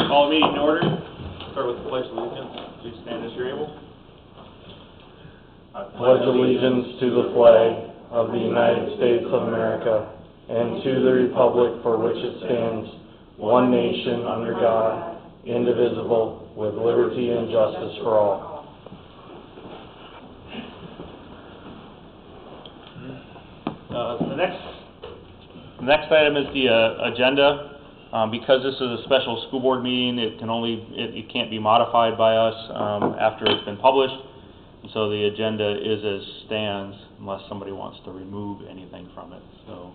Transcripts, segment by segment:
Call the meeting in order. Start with the Pledge of Allegiance. Please stand as you're able. I pledge allegiance to the flag of the United States of America and to the republic for which it stands, one nation under God, indivisible, with liberty and justice for all. The next item is the agenda. Because this is a special school board meeting, it can't be modified by us after it's been published. And so the agenda is as stands unless somebody wants to remove anything from it. So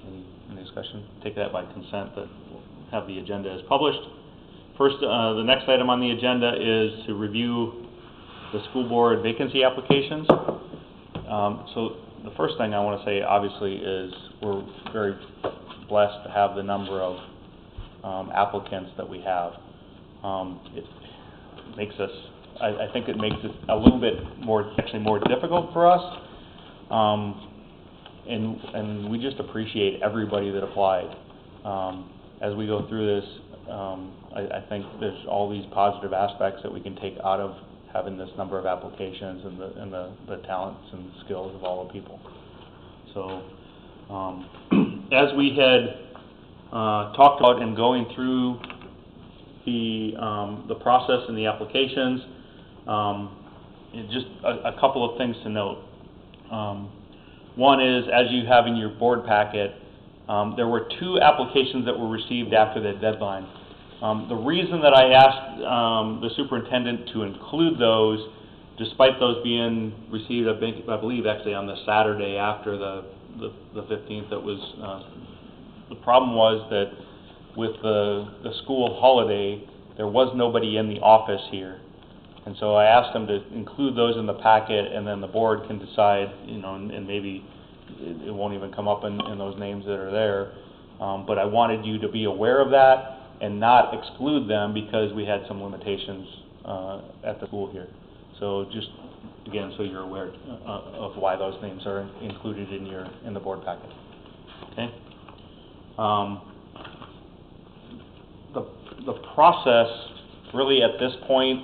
any discussion? Take that by consent that we'll have the agenda as published. First, the next item on the agenda is to review the school board vacancy applications. So the first thing I want to say, obviously, is we're very blessed to have the number of applicants that we have. It makes us, I think it makes it a little bit more difficult for us. And we just appreciate everybody that applied. As we go through this, I think there's all these positive aspects that we can take out of having this number of applications and the talents and skills of all the people. So, as we had talked about in going through the process and the applications, just a couple of things to note. One is, as you have in your board packet, there were 2 applications that were received after the deadline. The reason that I asked the superintendent to include those, despite those being received, I believe actually on the Saturday after the 15th, that was the problem was that with the school holiday, there was nobody in the office here. And so I asked them to include those in the packet, and then the board can decide, and maybe it won't even come up in those names that are there. But I wanted you to be aware of that and not exclude them because we had some limitations at the school here. So just, again, so you're aware of why those names are included in the board packet. Okay? The process really at this point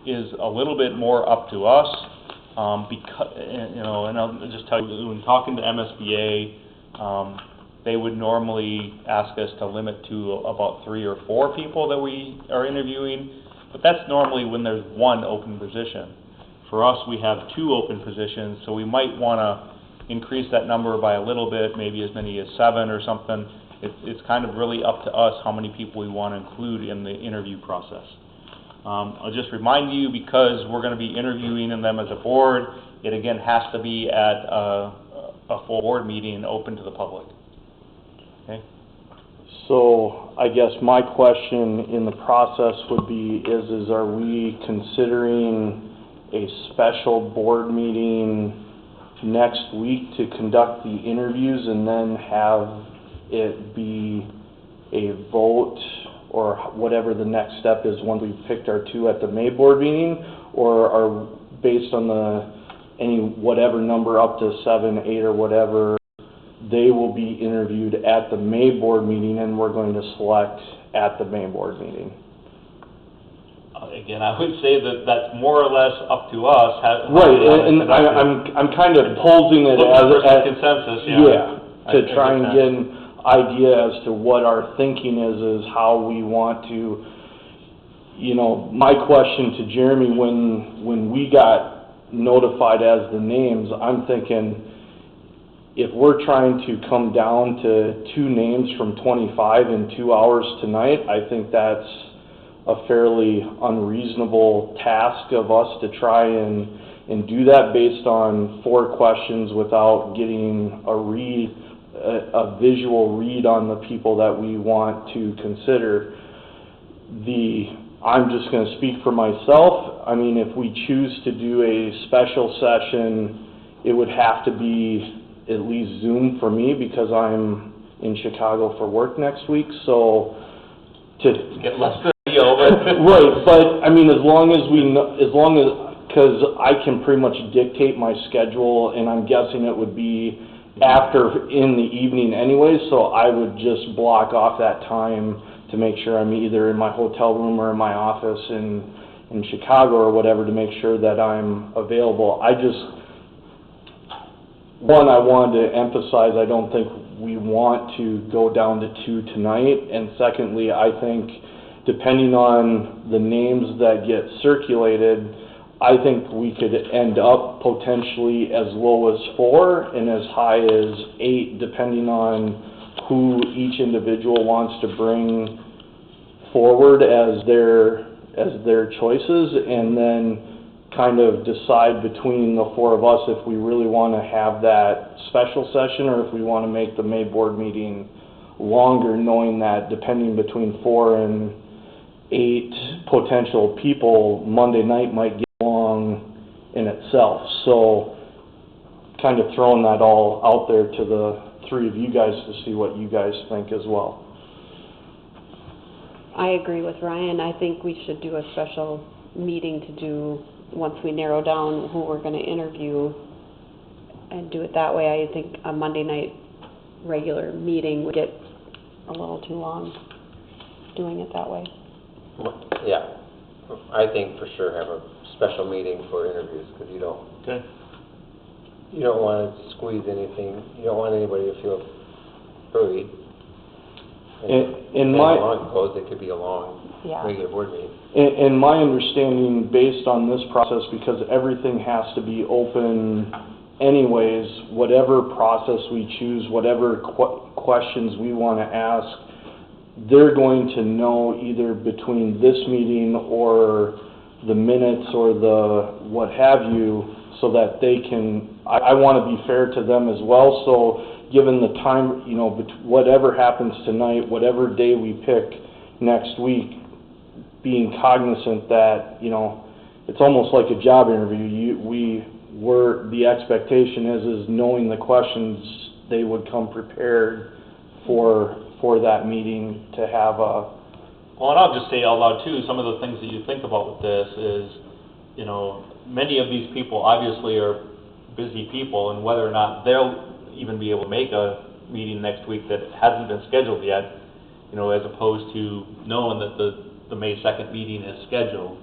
is a little bit more up to us, because, and I'll just tell you, when talking to MSBA, they would normally ask us to limit to about 3 or 4 people that we are interviewing, but that's normally when there's 1 open position. For us, we have 2 open positions, so we might want to increase that number by a little bit, maybe as many as 7 or something. It's kind of really up to us how many people we want to include in the interview process. I'll just remind you, because we're going to be interviewing them as a board, it again has to be at a full board meeting open to the public. Okay? So I guess my question in the process would be is are we considering a special board meeting next week to conduct the interviews and then have it be a vote or whatever the next step is when we've picked our 2 at the May board meeting, or are based on any whatever number up to 7, 8 or whatever, they will be interviewed at the May board meeting and we're going to select at the May board meeting? Again, I would say that that's more or less up to us. Right, and I'm kind of posing it as consensus. Yeah, to try and get an idea as to what our thinking is how we want to, my question to Jeremy when we got notified as the names, I'm thinking if we're trying to come down to 2 names from 25 in 2 hours tonight, I think that's a fairly unreasonable task of us to try and do that based on 4 questions without getting a visual read on the people that we want to consider. I'm just going to speak for myself. I mean, if we choose to do a special session, it would have to be at least Zoom for me because I'm in Chicago for work next week. So to get less video, right, but I mean, because I can pretty much dictate my schedule, and I'm guessing it would be after, in the evening anyways, so I would just block off that time to make sure I'm either in my hotel room or in my office in Chicago or whatever, to make sure that I'm available. I wanted to emphasize, I don't think we want to go down to 2 tonight, and secondly, I think depending on the names that get circulated, I think we could end up potentially as low as 4 and as high as 8, depending on who each individual wants to bring forward as their choices, and then kind of decide between the 4 of us if we really want to have that special session, or if we want to make the May board meeting longer, knowing that depending between 4 and 8 potential people, Monday night might get long in itself. So kind of throwing that all out there to the 3 of you guys to see what you guys think as well. I agree with Ryan. I think we should do a special meeting to do, once we narrow down who we're going to interview, and do it that way. I think a Monday night regular meeting would get a little too long doing it that way. Yeah, I think for sure have a special meeting for interviews, because you don't want to squeeze anything. You don't want anybody to feel hurried. And how long it goes, it could be a long regular board meeting. In my understanding, based on this process, because everything has to be open anyways, whatever process we choose, whatever questions we want to ask, they're going to know either between this meeting or the minutes or the what have you, so that they can, I want to be fair to them as well. So given the time, whatever happens tonight, whatever day we pick next week, being cognizant that, it's almost like a job interview. The expectation is knowing the questions, they would come prepared for that meeting to have a... Well, and I'll just say out loud too, some of the things that you think about with this is, many of these people obviously are busy people, and whether or not they'll even be able to make a meeting next week that hasn't been scheduled yet, as opposed to knowing that the May 2nd meeting is scheduled,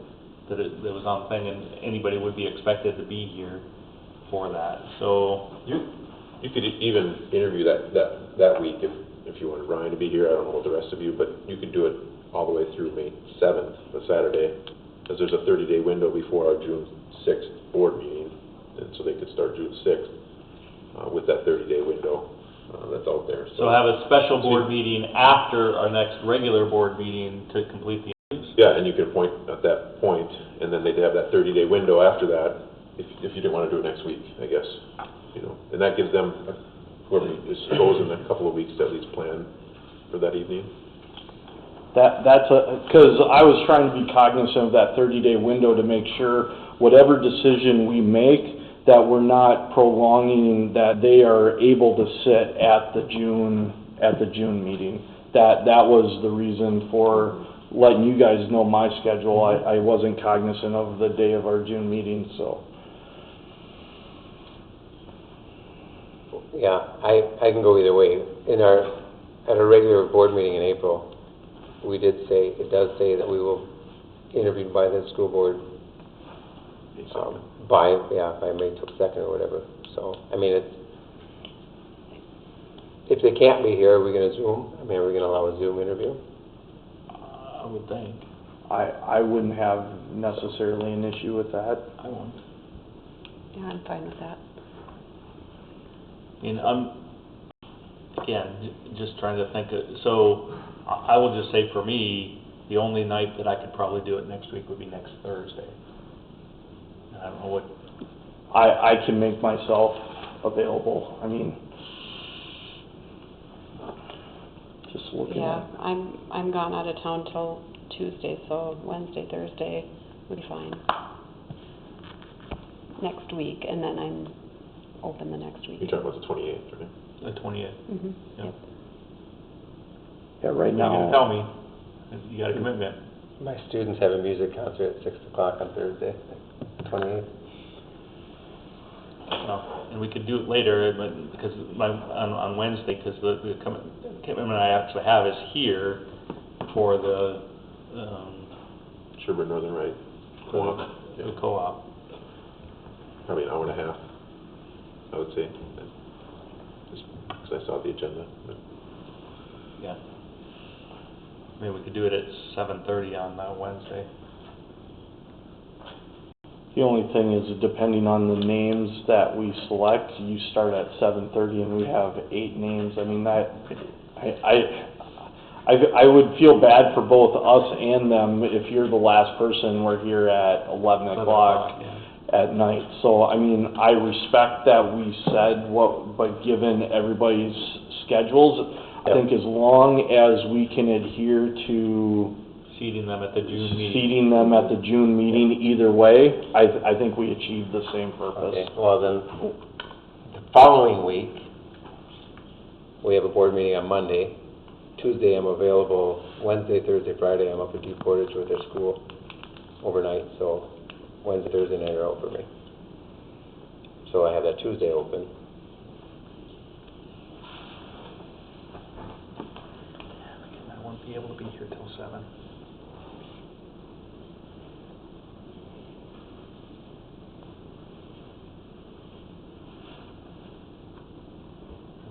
that it was on the thing, and anybody would be expected to be here for that. So you could even interview that week if you wanted Ryan to be here. I don't know what the rest of you, but you could do it all the way through May 7th, the Saturday, because there's a 30-day window before our June 6th board meeting, and so they could start June 6th with that 30-day window that's out there. So have a special board meeting after our next regular board meeting to complete the interviews? Yeah, and you can appoint at that point, and then they'd have that 30-day window after that, if you didn't want to do it next week, I guess. And that gives them, whoever is chosen, a couple of weeks to at least plan for that evening. Because I was trying to be cognizant of that 30-day window to make sure whatever decision we make, that we're not prolonging, that they are able to sit at the June meeting. That was the reason for letting you guys know my schedule. I wasn't cognizant of the day of our June meeting, so. Yeah, I can go either way. At our regular board meeting in April, it does say that we will interview by the school board by May 2nd or whatever. So, if they can't be here, are we going to Zoom? Are we going to allow a Zoom interview? I would think. I wouldn't have necessarily an issue with that. I won't. Yeah, I'm fine with that. I'm, again, just trying to think, so I will just say for me, the only night that I could probably do it next week would be next Thursday. I don't know what... I can make myself available. Just looking at... I'm gone out of town till Tuesday, so Wednesday, Thursday would be fine. Next week, and then I'm open the next week. You're talking about the 28th, right? The 20th. Mm-hmm. Yep. Yeah, right now... You're gonna tell me. You got a commitment. My students have a music concert at 6 o'clock on Thursday, 28th. and we could do it later, but because on Wednesday, because the commitment I actually have is here for the, Sherburne Northern Right. for Yeah. the co-op. Probably an hour and a half, I would say, just because I saw the agenda. But Yeah. Maybe we could do it at 7:30 on Wednesday. The only thing is, depending on the names that we select, you start at 7:30 and we have 8 names. I mean, I would feel bad for both us and them if you're the last person, we're here at 11 o'clock at night. So, I mean, I respect that we said what, but given everybody's schedules, I think as long as we can adhere to Seating them at the June meeting. seating them at the June meeting either way, I think we achieved the same purpose. Okay, well then, the following week, we have a board meeting on Monday. Tuesday I'm available, Wednesday, Thursday, Friday I'm up at Deep Portage with their school overnight, so Wednesday, Thursday night are out for me. So I have that Tuesday open. I won't be able to be here till 7.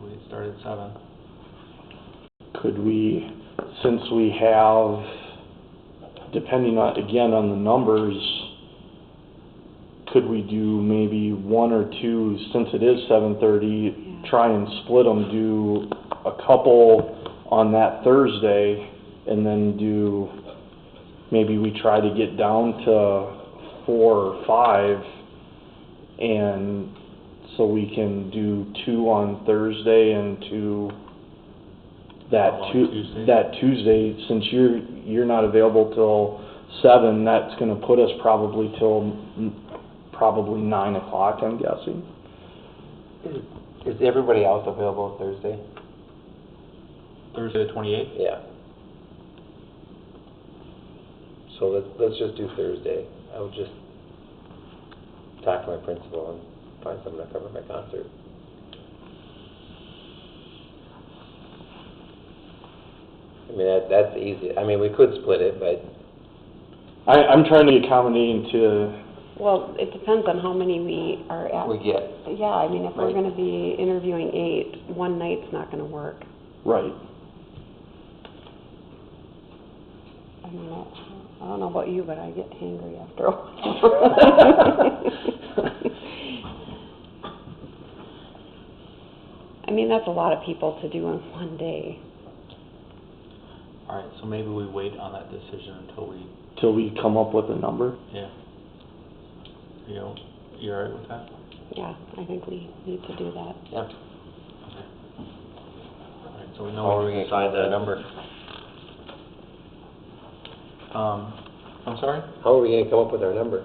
We start at 7. Could we, since we have, depending on, again, on the numbers, could we do maybe 1 or 2, since it is 7:30, try and split them, do a couple on that Thursday, and then do, maybe we try to get down to 4 or 5, and so we can do 2 on Thursday and 2 Tuesday. that Tuesday, since you're not available till 7, that's gonna put us probably till probably 9 o'clock, I'm guessing. Is everybody else available Thursday? Thursday the 28th? Yeah. So let's just do Thursday. I'll just talk to my principal and find someone to cover my concert. I mean, that's easy. I mean, we could split it, but I'm trying to be accommodating to, Well, it depends on how many we are at. we get. Yeah, I mean, if we're Right. gonna be interviewing 8, one night's not gonna work. right. I mean, I don't know about you, but I get hangry after a while. I mean, that's a lot of people to do in one day. All right, so maybe we wait on that decision until we, Till we come up with a number. yeah. You know, you all right with that? Yeah, I think we need to do that. Yeah. Okay. All right, so we How know are we we can gonna decide decide that that. number? I'm sorry? How are we gonna come up with our number?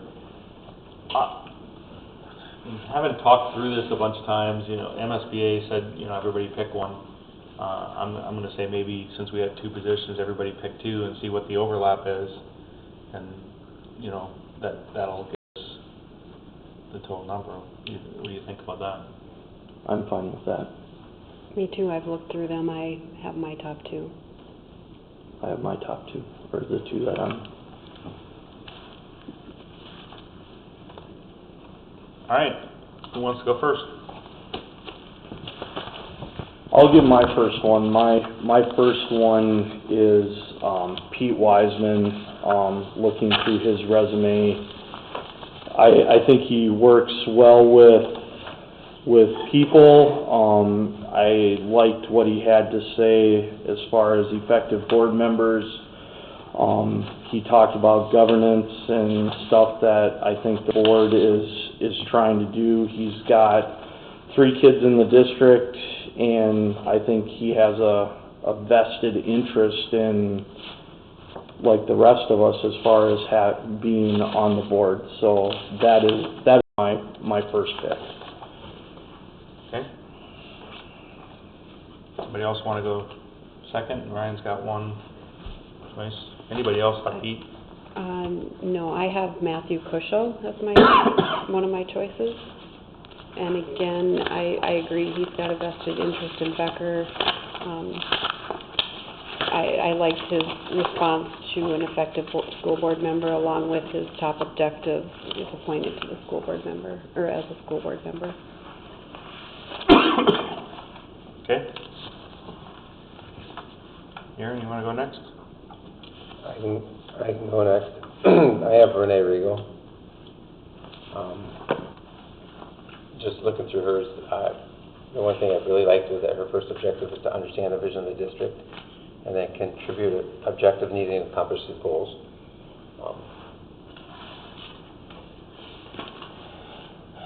Having talked through this a bunch of times, you know, MSBA said, you know, everybody pick one. I'm gonna say maybe since we have 2 positions, everybody pick 2 and see what the overlap is. And, you know, that'll give us the total number. What do you think about that? I'm fine with that. Me too, I've looked through them, I have my top 2. I have my top 2, or the 2 that I'm, All right, who wants to go first? I'll give my first one. My first one is Pete Wiseman. Looking through his resume, I think he works well with people. I liked what he had to say as far as effective board members. He talked about governance and stuff that I think the board is trying to do. He's got 3 kids in the district, and I think he has a vested interest in, like the rest of us, as far as being on the board. So that is my first pick. Okay. Somebody else wanna go second? Ryan's got one choice. Anybody else but Pete? No, I have Matthew Cushel as one of my choices. And again, I agree, he's got a vested interest in Becker. I liked his response to an effective school board member, along with his top objective if appointed to the school board member, or as a school board member. Okay. Aaron, you want to go next? I can go next. I have Renee Regal. Just looking through hers, the one thing I really liked was that her first objective was to understand the vision of the district and then contribute an objective needing to accomplish the goals.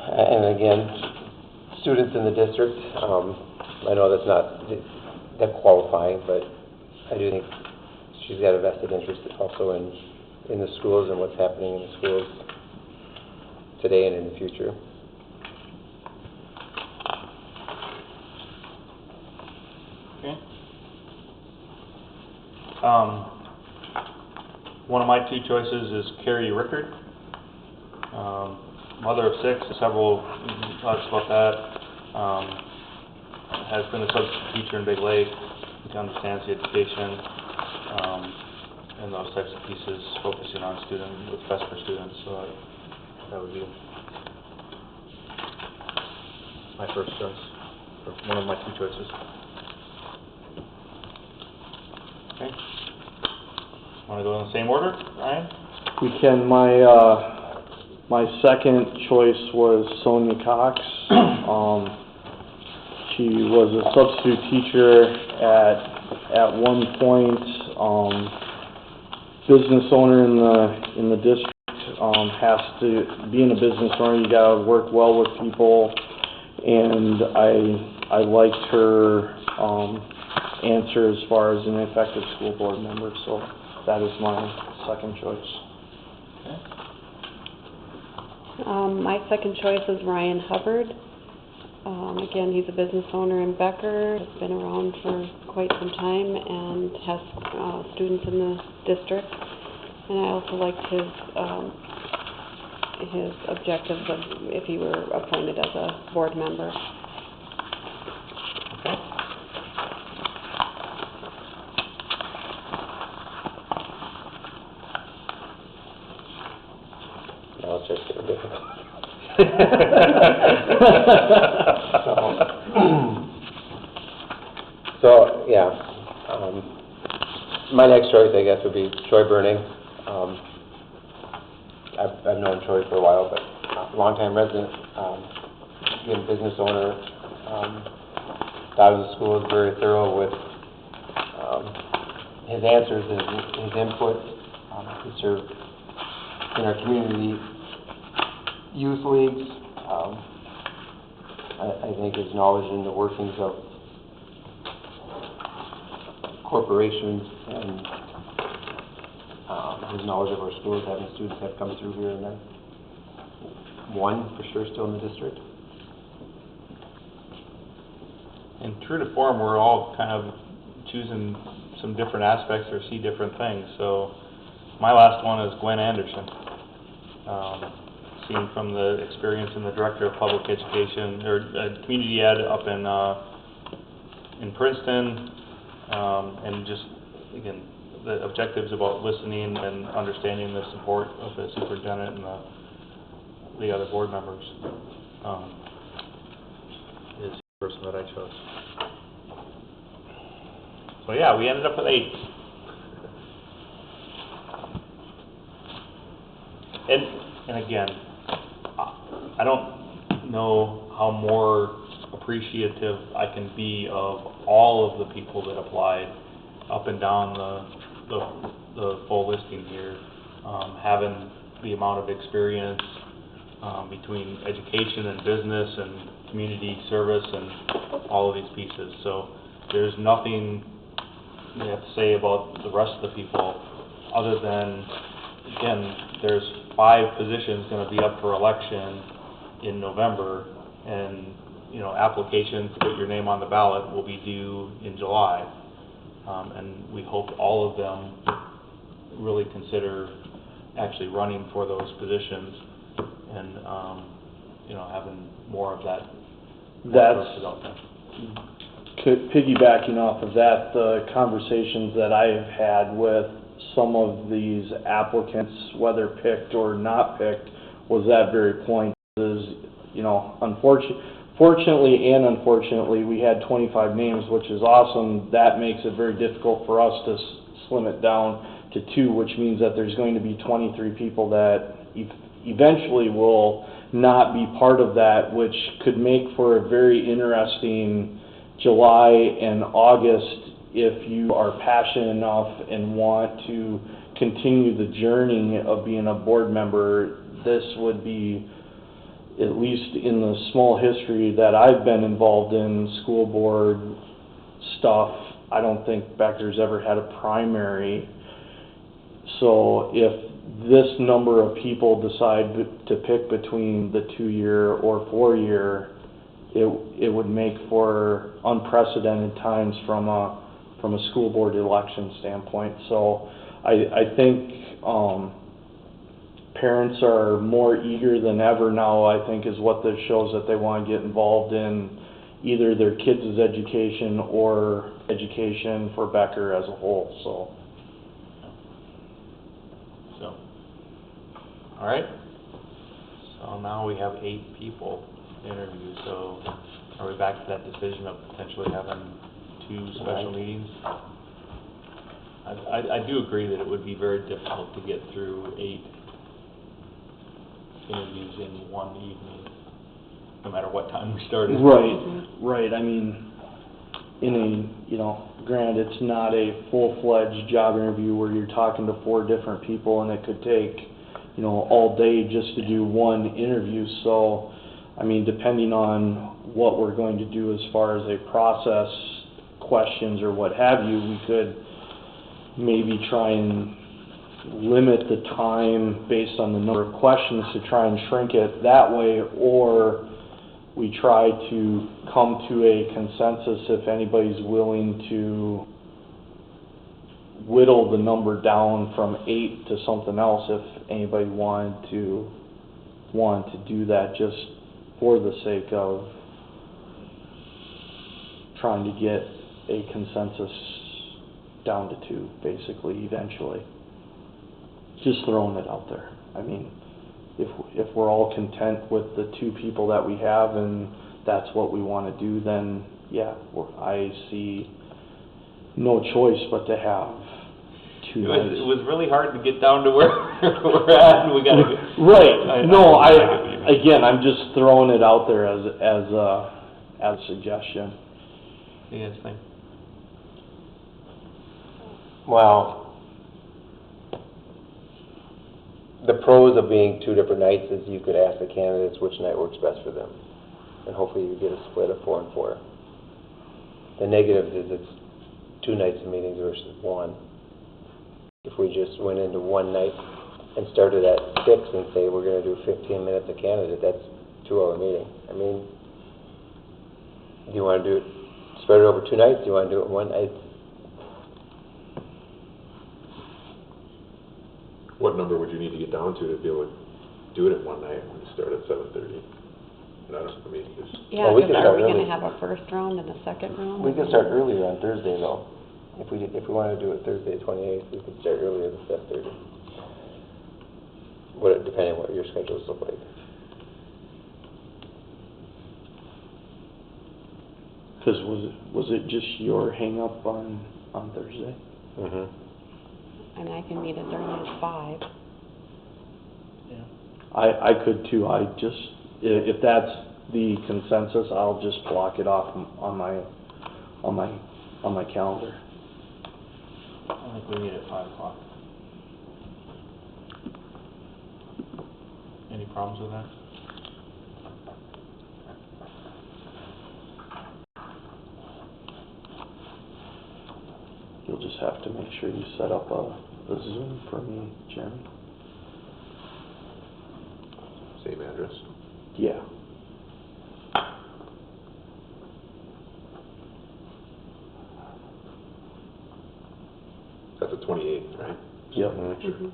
And again, students in the district, I know that's not that qualifying, but I do think she's got a vested interest also in the schools and what's happening in the schools today and in the future. Okay. One of my two choices is Carrie Rickard, mother of 6, several thoughts about that. Has been a substitute teacher in Big Lake, understands the education, and those types of pieces, focusing on what's best for students. So that would be my first choice, or one of my two choices. Okay. Want to go in the same order, Ryan? We can. My second choice was Sonia Cox. She was a substitute teacher at one point. Business owner in the district. Has to, being a business owner, you gotta work well with people, and I liked her answer as far as an effective school board member, so that is my second choice. My second choice is Ryan Hubbard. Again, he's a business owner in Becker, has been around for quite some time, and has students in the district. And I also liked his objectives of if he were appointed as a board member. Okay. Now it's just getting difficult. So yeah, my next choice, I guess, would be Troy Burning. I've known Troy for a while, but longtime resident, being a business owner, out of the school, is very thorough with his answers, his input. He served in our community youth leagues. I think his knowledge in the workings of corporations and his knowledge of our schools, having students have come through here and then one for sure still in the district. And true to form, we're all kind of choosing some different aspects or see different things. So my last one is Gwen Anderson. Seen from the experience in the Director of Public Education, or Community Ed up in Princeton, and just, again, the objectives about listening and understanding the support of the superintendent and the other board members is the person that I chose. So yeah, we ended up with 8. And again, I don't know how more appreciative I can be of all of the people that applied up and down the full listing here, having the amount of experience between education and business and community service and all of these pieces. So there's nothing we have to say about the rest of the people other than, again, there's 5 positions going to be up for election in November, and applications to put your name on the ballot will be due in July, and we hope all of them really consider actually running for those positions, and having more of that. That's, out there. piggybacking off of that, the conversations that I have had with some of these applicants, whether picked or not picked, was that very point is, fortunately and unfortunately, we had 25 names, which is awesome. That makes it very difficult for us to slim it down to 2, which means that there's going to be 23 people that eventually will not be part of that, which could make for a very interesting July and August if you are passionate enough and want to continue the journey of being a board member. This would be, at least in the small history that I've been involved in school board stuff, I don't think Becker's ever had a primary. So if this number of people decide to pick between the 2-year or 4-year, it would make for unprecedented times from a school board election standpoint. So I think parents are more eager than ever now, I think, is what this shows, that they want to get involved in either their kids' education or education for Becker as a whole, so. All right. So now we have 8 people interviewed, so are we back to that decision of potentially having 2 special meetings? I do agree that it would be very difficult to get through 8 interviews in one evening, no matter what time we started. Right. I mean, granted, it's not a full-fledged job interview where you're talking to 4 different people and it could take, all day just to do one interview. So, I mean, depending on what we're going to do as far as a process, questions or what have you, we could maybe try and limit the time based on the number of questions to try and shrink it that way, or we try to come to a consensus if anybody's willing to whittle the number down from 8 to something else, if anybody wanted to do that, just for the sake of trying to get a consensus down to 2, basically, eventually. Just throwing it out there. I mean, if we're all content with the 2 people that we have and that's what we want to do, then yeah, I see no choice but to have 2 nights. It was really hard to get down to where we're at, and we got to go. Right. Again, I'm just throwing it out there as a suggestion. Yes, thank you. Well, the pros of being 2 different nights is you could ask the candidates which night works best for them, and hopefully you get a split of 4 and 4. The negative is it's 2 nights of meetings versus 1. If we just went into one night and started at 6 and say we're going to do 15 minutes a candidate, that's a 2-hour meeting. I mean, do you want to do it, spread it over 2 nights? Do you want to do it one night? What number would you need to get down to be able to do it in one night when you start at 7:30? Yeah, Well, we because can are start we going early. to have a first round and a second round? We can start earlier on Thursday though. If we wanted to do it Thursday 28th, we could start earlier than 7:30. Depending on what your schedules look like. Because was it just your hang up on Thursday? Mm-hmm. I mean, I can meet as early as 5. Yeah. I could too. If that's the consensus, I'll just block it off on my calendar. I think we meet at 5 o'clock. Any problems with that? You'll just have to make sure you set up a Zoom for me, Jeremy. Same address. Yeah. That's the 28th, right? Yep. Mm-hmm. Mhm.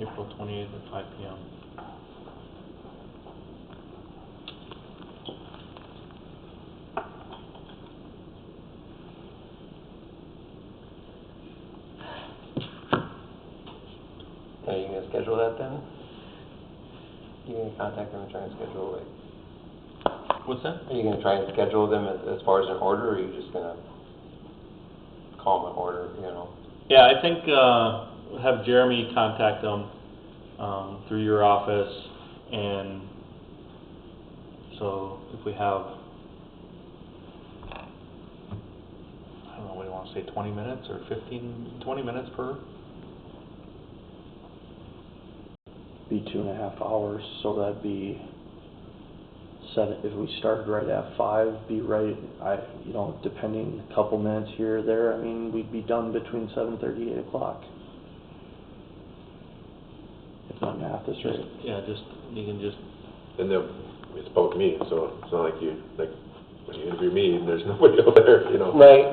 April 28th at 5 p.m. Are you gonna schedule that then? You gonna contact them and try and schedule it? What's that? Are you gonna try and schedule them as far as an order, or are you just gonna call them an order, you know? Yeah, I think, have Jeremy contact them, through your office, and so if we have, I don't know, what do you wanna say, 20 minutes or 20 minutes per? Be 2.5 hours, so that'd be if we started right at 5, be right, depending, a couple minutes here or there, I mean, we'd be done between 7:30, 8 o'clock. If my math is right. Yeah, you can just, And then, it's about me, so it's not like when you interview me, and there's nobody over there, you know? Right.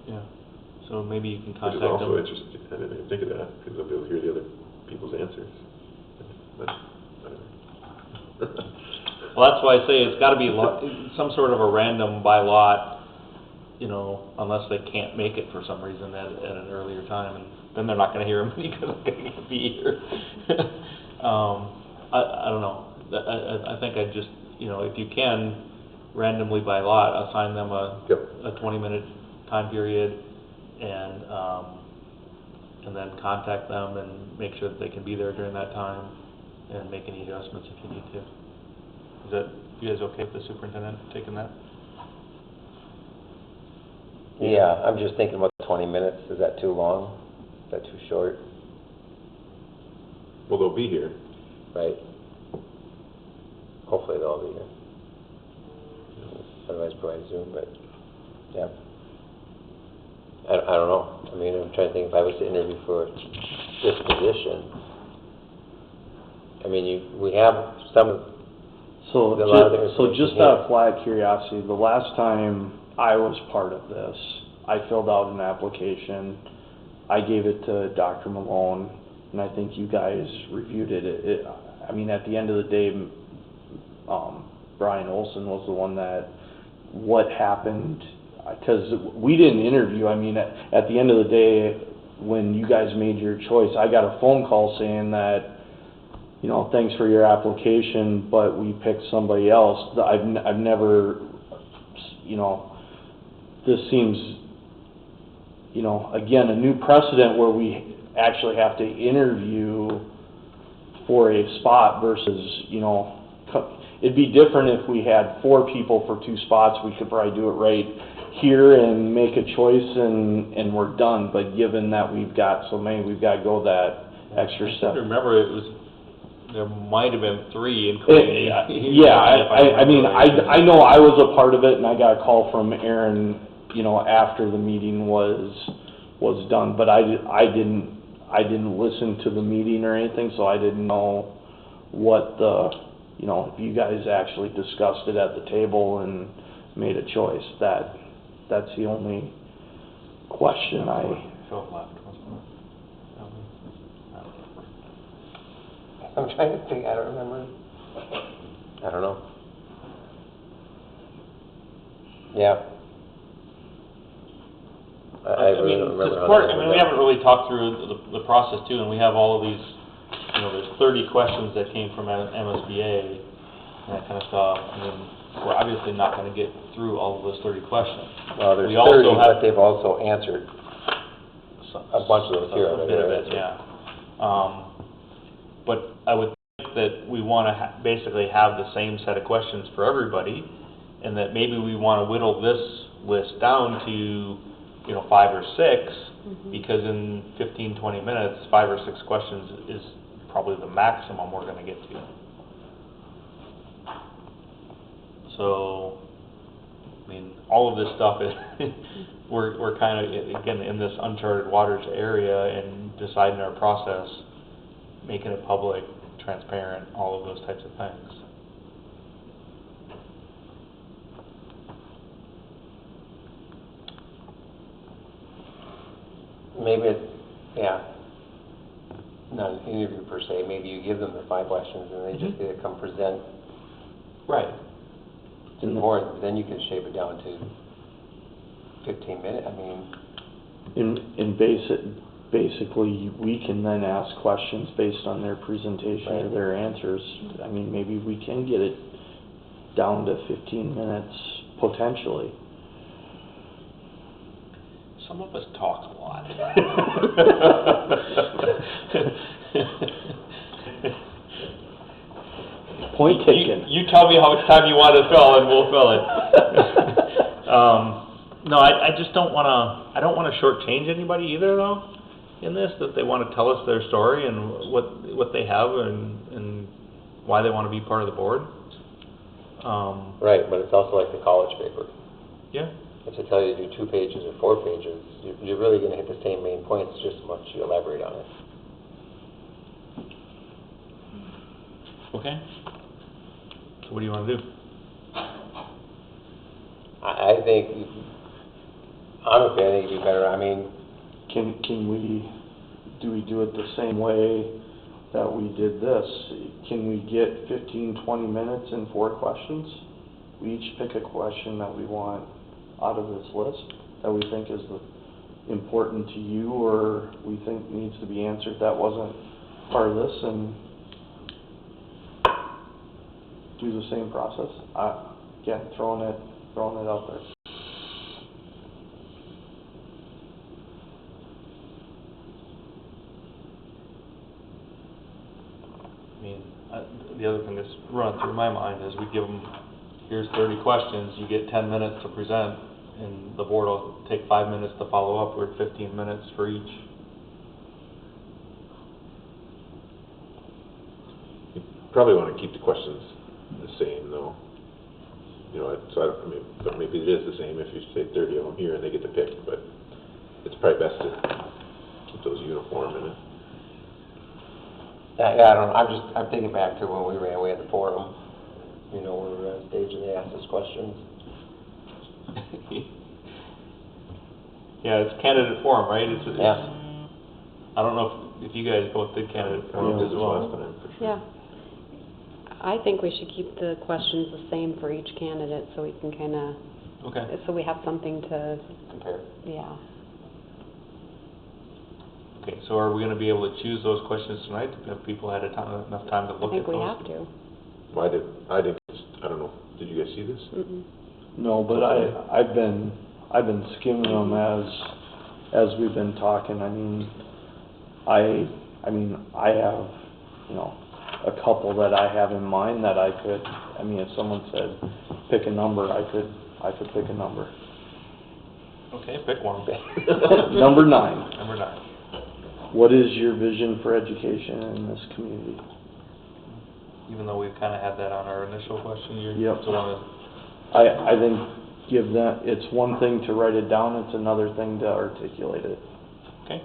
yeah, so maybe you can Which contact is also them. interesting, I didn't even think of that, because I'll be able to hear the other people's answers. But, Well, that's why I say it's gotta be some sort of a random by lot, unless they can't make it for some reason at an earlier time, and then they're not gonna hear them because they're gonna be here. I don't know, I think I'd just, if you can, randomly by lot, assign them Yep. a 20-minute time period, and then contact them and make sure that they can be there during that time, and make any adjustments if you need to. Is that, you guys okay with the superintendent taking that? Yeah, I'm just thinking about 20 minutes, is that too long? Is that too short? well, they'll be here. Right? Hopefully they'll be here. Otherwise probably Zoom, but, yeah. I don't know. I mean, I'm trying to think if I was to interview for this position. I mean, we have some, So, a lot of the so information just here. out of flat curiosity, the last time I was part of this, I filled out an application, I gave it to Dr. Malone, and I think you guys reviewed it. I mean, at the end of the day, Brian Olson was the one that, what happened, because we didn't interview, I mean, at the end of the day, when you guys made your choice, I got a phone call saying that, thanks for your application, but we picked somebody else. I've never, this seems, again, a new precedent where we actually have to interview for a spot versus, it'd be different if we had 4 people for 2 spots. We could probably do it right here and make a choice and we're done. But given that we've got so many, we've got to go that extra I step. remember there might have been 3 including me. Yeah, I mean, I know I was a part of it, and I got a call from Aaron, after the meeting was done, but I didn't listen to the meeting or anything, so I didn't know what if you guys actually discussed it at the table and made a choice. That's the only question Philip left, wasn't it? I'm trying to think, I don't remember. I don't know. Yeah. I really don't remember how that we haven't really talked through the process too, and we have all of these, there's 30 questions that came from MSBA and that kind of stuff, and then we're obviously not going to get through all of those 30 questions. Well, there's We also 30, have- but they've also answered a bunch of those here. A bit of it, yeah. But I would think that we want to basically have the same set of questions for everybody, and that maybe we want to whittle this list down to, 5 or 6, because in 15, 20 minutes, 5 or 6 questions is probably the maximum we're going to get to. So, I mean, all of this stuff is, we're kind of, again, in this uncharted waters area and deciding our process, making it public, transparent, all of those types of things. Maybe not an interview per se, maybe you give them the 5 questions and they just get to come present Right. to the board, then you can shape it down to 15 minutes, I mean, And basically, we can then ask questions based on their presentation or Right. their answers. I mean, maybe we can get it down to 15 minutes, potentially. Some of us talk a lot. Point taken. You tell me how much time you want to fill, and we'll fill it. No, I just don't wanna shortchange anybody either, though, in this, that they wanna tell us their story and what they have and why they wanna be part of the board. Right, but it's also like the college paper. Yeah, If they tell you to do 2 pages or 4 pages, you're really gonna hit the same main points, just as much as you elaborate on it. okay. So what do you wanna do? I think, honestly, I think it'd be better, I mean, Can we do it the same way that we did this? Can we get 15, 20 minutes and 4 questions? We each pick a question that we want out of this list that we think is important to you or we think needs to be answered that wasn't part of this, and do the same process. Again, throwing it out there. I mean, the other thing that's running through my mind is we give them, here's 30 questions, you get 10 minutes to present, and the board will take 5 minutes to follow up with 15 minutes for each. You probably want to keep the questions the same, though. You know, so I mean, but maybe it is the same if you say 30 of them here and they get to pick, but it's probably best to keep those uniform in it. yeah, I don't know, I'm thinking back to when we had the forum, you know, where we were on stage and they asked us questions. Yeah, it's candidate forum, right? Yeah. I don't know if you guys both did candidate forum Yeah. as well. Last time, for sure. Yeah. I think we should keep the questions the same for each candidate, so we can kinda, Okay. so we have something to, Compare. yeah. Okay, so are we gonna be able to choose those questions tonight, if people had enough time to I look at think those? we have to. Well, I don't know, did you guys see this? Mm-mm. No, but I've been skimming them as we've been talking. I mean, I have, you know, a couple that I have in mind that I could, I mean, if someone said, pick a number, I could pick a number. Okay, pick one. Number 9. Number 9. What is your vision for education in this community? Even though we've kinda had that on our initial question, you Yep. still wanna, I think give that, it's one thing to write it down, it's another thing to articulate it. okay.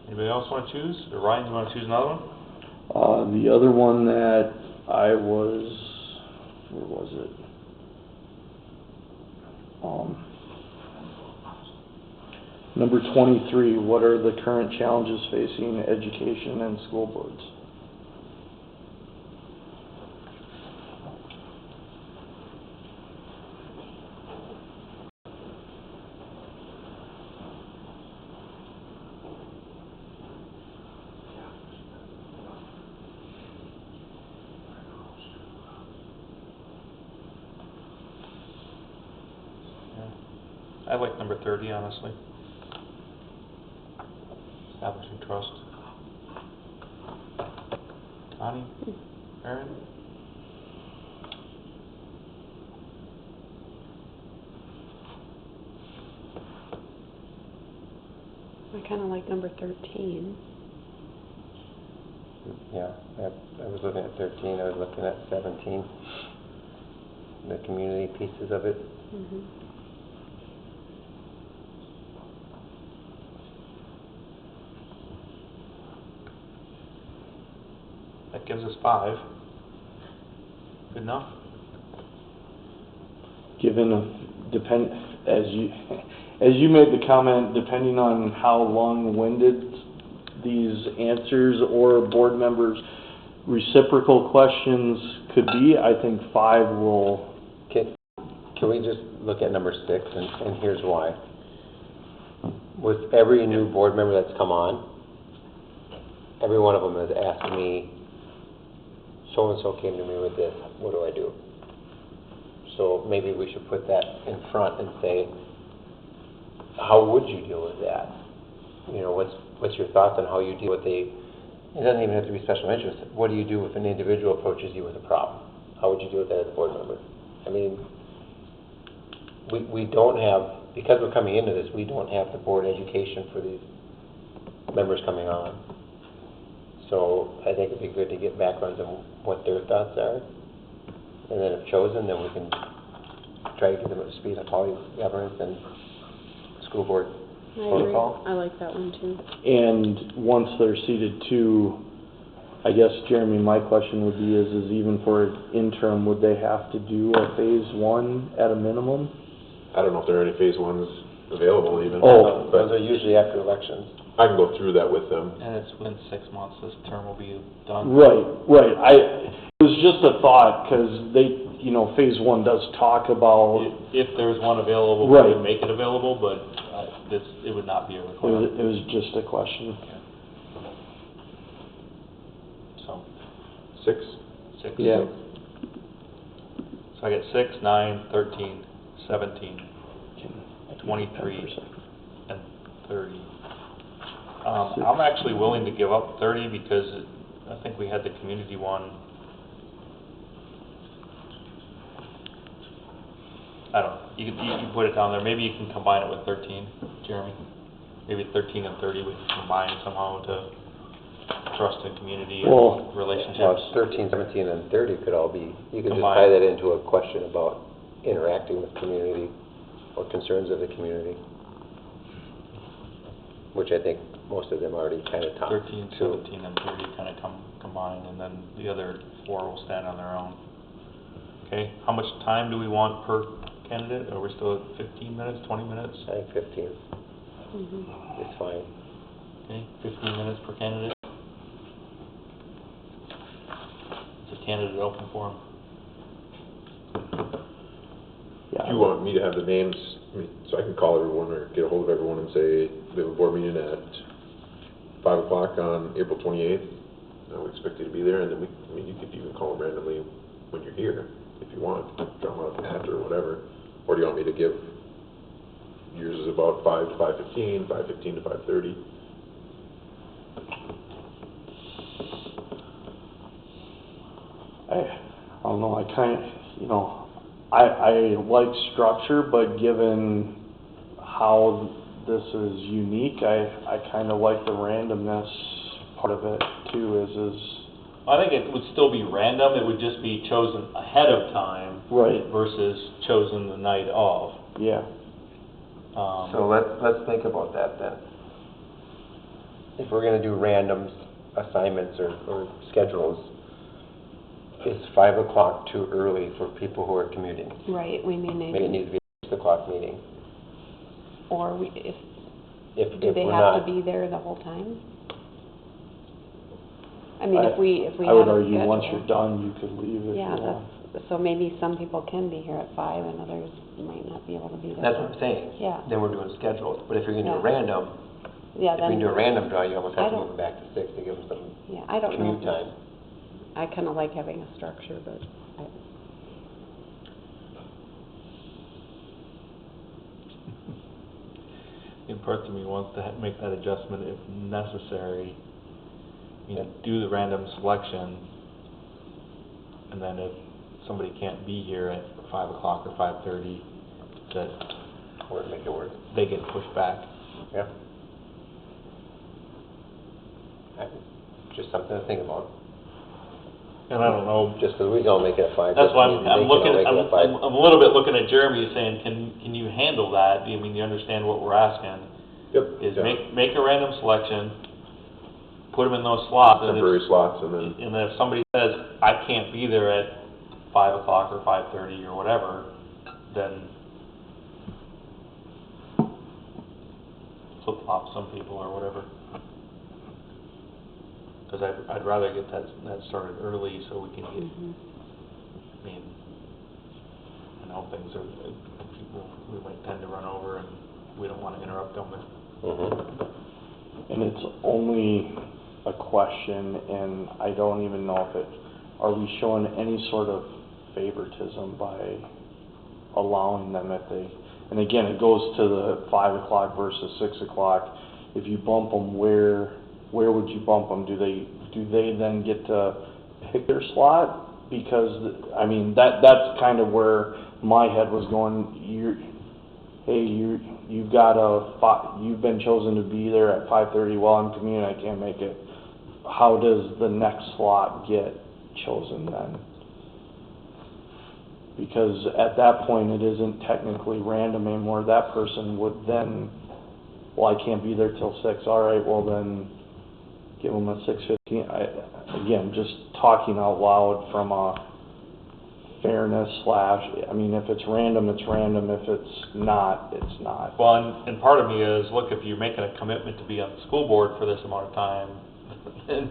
Anybody else wanna choose? Or Ryan, you wanna choose another one? The other one that I was, where was it? Number 23, what are the current challenges facing education and school boards? Yeah. I like number 30, honestly. Establishing trust. Connie? Aaron? I kinda like number 13. Yeah, I was looking at 13, I was looking at 17, the community pieces of it. Mm-hmm. That gives us 5. Good enough? Given, as you made the comment, depending on how long-winded these answers or board members' reciprocal questions could be, I think 5 will, Can we just look at number 6, and here's why. with every new board member that's come on, every one of them has asked me, so-and-so came to me with this, what do I do? So maybe we should put that in front and say, how would you deal with that? You know, what's your thoughts on how you deal with it doesn't even have to be special interest. What do you do if an individual approaches you with a problem? How would you deal with that as a board member? I mean, we don't have, because we're coming into this, we don't have the board education for these members coming on. So I think it'd be good to get backgrounds on what their thoughts are. And then if chosen, then we can try to get them up to speed on poly governance and school board I agree. protocol. I like that one too. And once they're seated too, I guess, Jeremy, my question would be is even for interim, would they have to do a phase one at a minimum? I don't know if there are any phase ones available even. Oh. Those are But usually after elections. I can go through that with them. And it's within 6 months, this term will be done. Right. It was just a thought, because they, you know, phase one does talk about, If there's one available, Right. we would make it available, but it would not be a requirement. it was just a question. So, 6? 6. Yeah. So I get 6, 9, 13, 17, 23, 10%. and 30. I'm actually willing to give up 30 because I think we had the community one. I don't know, you can put it down there, maybe you can combine it with 13, Jeremy. Maybe 13 and 30 we can combine somehow to trust and community Well, and relationships. 13, 17, and 30 could all be, you could just Combined. tie that into a question about interacting with community or concerns of the community, which I think most of them already kind of talked 13, to. 17, and 30 kind of combined, and then the other 4 will stand on their own. Okay, how much time do we want per candidate? Are we still at 15 minutes, 20 minutes? I think 15 Mm-hmm. is fine. Okay, 15 minutes per candidate. It's a candidate open forum. If you want me to have the names, I mean, so I can call everyone or get a hold of everyone and say, we have a board meeting at 5 o'clock on April 28th. We expect you to be there, and then you could even call them randomly when you're here, if you want, drop them out after or whatever. Or do you want me to give, yours is about 5 to 5:15, 5:15 to 5:30? I don't know, I like structure, but given how this is unique, I kind of like the randomness part of it too, is, I think it would still be random, it would just be chosen ahead of time right, versus chosen the night of. yeah. So let's think about that then. If we're gonna do random assignments or schedules, is 5 o'clock too early for people who are commuting? Right, we may need. Maybe it needs to be a 6 o'clock meeting. Or If do they we're have to not, be there the whole time? I mean, if we I would have a argue once schedule. you're done, you could leave if you Yeah, want. so maybe some people can be here at 5 and others might not be able to be there. that's what I'm saying. Yeah. Then we're doing scheduled. But if you're gonna do Yeah. random, Yeah, if we then, can do a random draw, you almost have to I move them back to 6 to give them some yeah, I don't know. commute time. I kinda like having a structure, but In part of me wants to make that adjustment if necessary. You know, do the random selection, and then if somebody can't be here at 5 o'clock or 5:30, that Or make it work. they get pushed back. Yeah. Just something to think about. And I don't know, Just because we don't make it at 5. that's why doesn't mean they I'm can all looking, make it at 5. I'm a little bit looking at Jeremy saying, can you handle that? I mean, you understand what we're asking? Yep. Is yeah. make a random selection, put them in those slots. and if- Temporary slots, and then, And then if somebody says, I can't be there at 5 o'clock or 5:30 or whatever, then flip-flop some people or whatever. Because I'd rather get that started early so we can get, I mean, I know things are, people, we might tend to run over and we don't want to interrupt them. And it's only a question, and I don't even know if are we showing any sort of favoritism by allowing them if they, and again, it goes to the 5 o'clock versus 6 o'clock. If you bump them, where would you bump them? Do they then get to pick their slot? Because, I mean, that's kind of where my head was going. You've been chosen to be there at 5:30 while I'm commuting, I can't make it. How does the next slot get chosen then? Because at that point, it isn't technically random anymore. That person would then, well, I can't be there till 6. All right, well then, give them a 6:15. Again, just talking out loud from a fairness / I mean, if it's random, it's random. If it's not, it's not. Well, and part of me is, look, if you're making a commitment to be on the school board for this amount of time, then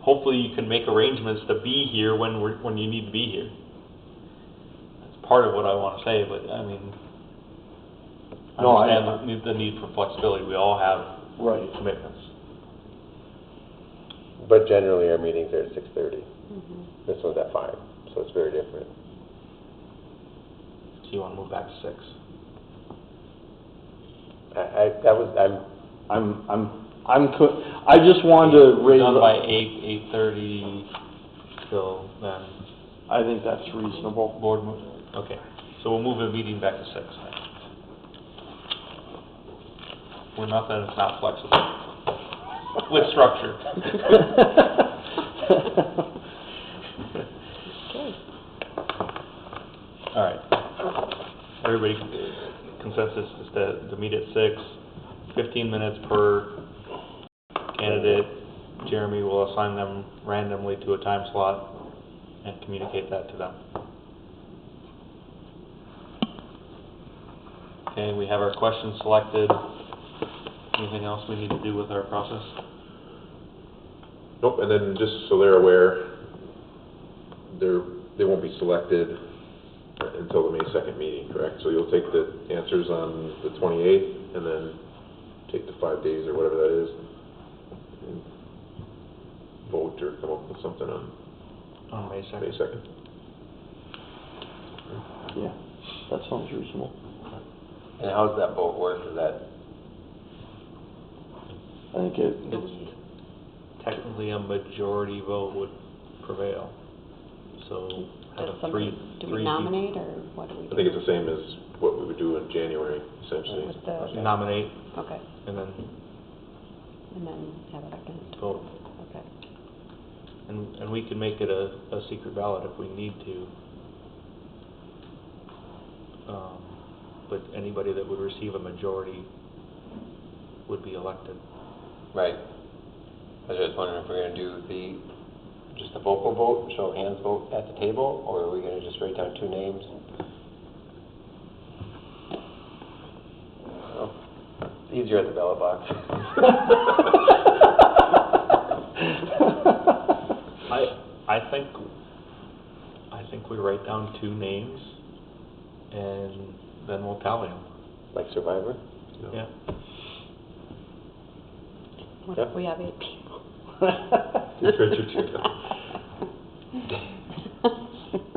hopefully you can make arrangements to be here when you need to be here. That's part of what I want to say, but I mean, I understand the need for flexibility. We all have commitments. But generally, our meetings are at 6:30. This one's at 5, so it's very different. So you want to move back to 6? I just wanted to raise. Done by 8:30 till then. I think that's reasonable. Board move. Okay, so we'll move the meeting back to 6. We're not that it's not flexible with structure. All right. Everybody, consensus is to meet at 6, 15 minutes per candidate. Jeremy will assign them randomly to a time slot and communicate that to them. Okay, we have our questions selected. Anything else we need to do with our process? Nope, and then just so they're aware, they won't be selected until the May 2nd meeting, correct? So you'll take the answers on the 28th, and then take the 5 days or whatever that is, and vote or come up with something on May 2nd. May 2nd. Yeah, that sounds reasonable. And how does that vote work? Is that I think it's technically a majority vote would prevail. So Does out of somebody, do we nominate, or what do we do? I think it's the same as what we would do in January, essentially. With the, nominate okay, and then and then have it again. vote. Okay. And we can make it a secret ballot if we need to. But anybody that would receive a majority would be elected. right? I was just wondering if we're going to do just a vocal vote, show of hands vote at the table, or are we going to just write down 2 names? Oh, it's easier at the ballot box. I think we write down 2 names and then we'll tally them. Like Survivor? Yeah. What if we have 8 people?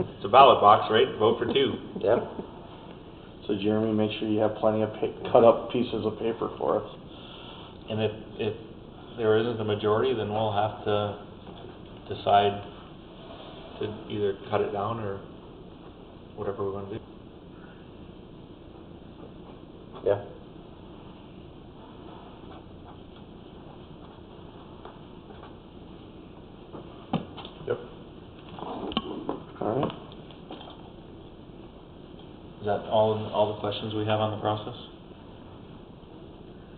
It's a ballot box, right? Vote for 2. Yep. So Jeremy, make sure you have plenty of cut up pieces of paper for us. And if there isn't a majority, then we'll have to decide to either cut it down or whatever we're going to do. Yeah. Yep. All right. Is that all the questions we have on the process?